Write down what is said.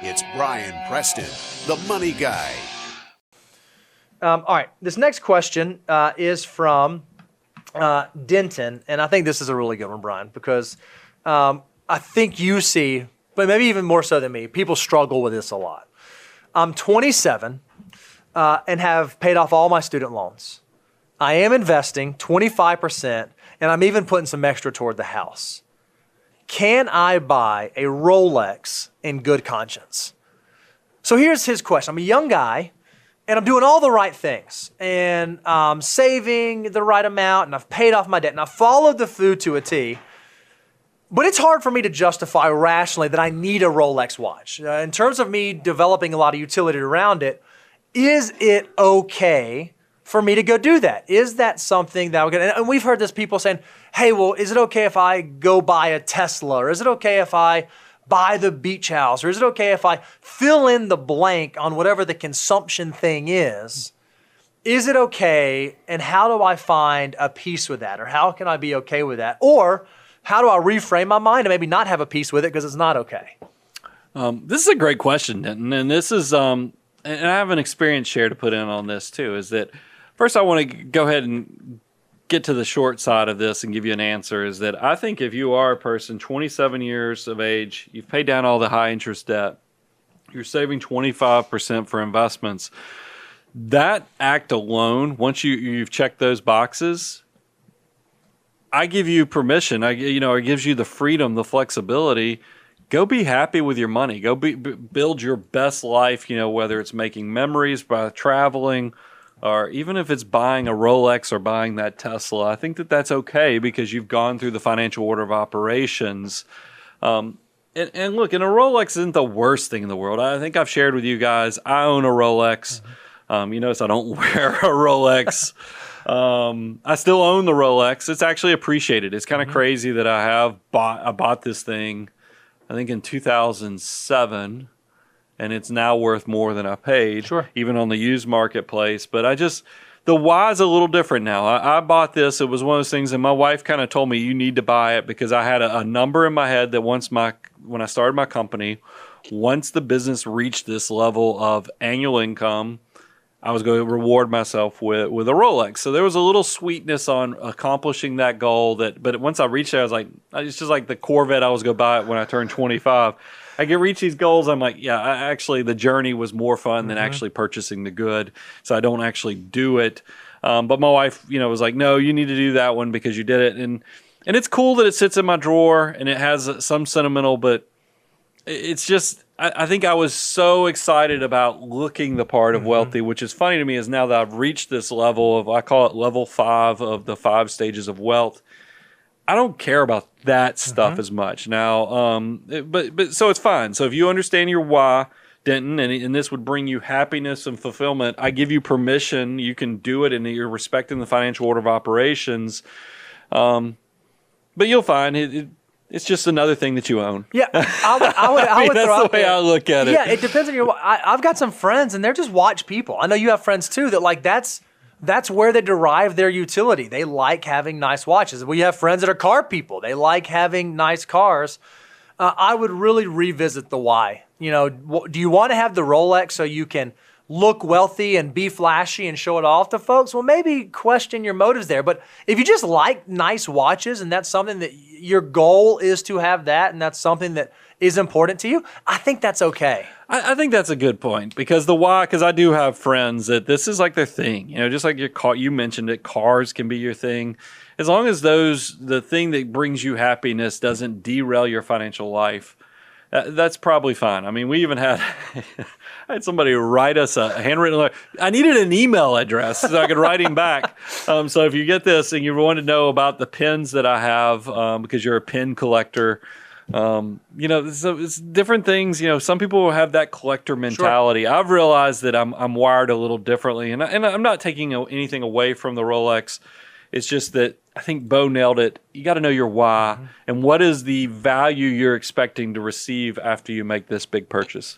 It's Brian Preston, the Money Guy. All right, this next question is from Denton, and I think this is a really good one, Brian, because I think you see, but maybe even more so than me, people struggle with this a lot. I'm 27 and have paid off all my student loans. I am investing 25%, and I'm even putting some extra toward the house. Can I buy a Rolex in good conscience? So here's his question. I'm a young guy, and I'm doing all the right things, and I'm saving the right amount, and I've paid off my debt, and I've followed the food to a T. But it's hard for me to justify rationally that I need a Rolex watch. In terms of me developing a lot of utility around it, is it okay for me to go do that? Is that something that we're going to, and we've heard this people saying, hey, well, is it okay if I go buy a Tesla? Or is it okay if I buy the beach house? Or is it okay if I fill in the blank on whatever the consumption thing is? Is it okay? And how do I find a peace with that? Or how can I be okay with that? Or how do I reframe my mind and maybe not have a peace with it because it's not okay? This is a great question, Denton. And this is, and I have an experience share to put in on this too, is that first I want to go ahead and get to the short side of this and give you an answer, is that I think if you are a person 27 years of age, you've paid down all the high interest debt, you're saving 25% for investments, that act alone, once you've checked those boxes, I give you permission. It gives you the freedom, the flexibility. Go be happy with your money. Go build your best life, whether it's making memories by traveling, or even if it's buying a Rolex or buying that Tesla. I think that that's okay because you've gone through the financial order of operations. And look, and a Rolex isn't the worst thing in the world. I think I've shared with you guys, I own a Rolex. You notice I don't wear a Rolex. I still own the Rolex. It's actually appreciated. It's kind of crazy that I bought this thing, I think in 2007, and it's now worth more than I paid, even on the used marketplace. But the why's a little different now. I bought this. It was one of those things, and my wife kind of told me, you need to buy it, because I had a number in my head that when I started my company, once the business reached this level of annual income, I was going to reward myself with a Rolex. So there was a little sweetness on accomplishing that goal. But once I reached there, I was like, it's just like the Corvette I was going to buy it when I turned 25. I can reach these goals. I'm like, yeah, actually the journey was more fun than actually purchasing the good. So I don't actually do it. But my wife, was like, no, you need to do that one because you did it. And it's cool that it sits in my drawer and it has some sentimental, but it's just, I think I was so excited about looking the part of wealthy, which is funny to me, is now that I've reached this level of, I call it level 5 of the 5 stages of wealth, I don't care about that stuff as much now. But so it's fine. So if you understand your why, Denton, and this would bring you happiness and fulfillment, I give you permission. You can do it, and you're respecting the financial order of operations. But you'll find it's just another thing that you own. Yeah, I would that's throw the out way there. I look at it. Yeah, it depends on your. I've got some friends, and they're just watch people. I know you have friends too that that's where they derive their utility. They like having nice watches. We have friends that are car people. They like having nice cars. I would really revisit the why. Do you want to have the Rolex so you can look wealthy and be flashy and show it off to folks? Well, maybe question your motives there. But if you just like nice watches and that's something that your goal is to have that, and that's something that is important to you, I think that's okay. I think that's a good point, because because I do have friends that this is like their thing. Just like your car, you mentioned it, cars can be your thing. As long as the thing that brings you happiness doesn't derail your financial life, that's probably fine. I mean, we even had I had somebody write us a handwritten letter. I needed an email address so I could write him back. So if you get this and you want to know about the pins that I have, because you're a pin collector, so it's different things. Some people will have that collector mentality. I've realized that I'm wired a little differently, and I'm not taking anything away from the Rolex. It's just that I think Bo nailed it. You got to know your why and what is the value you're expecting to receive after you make this big purchase.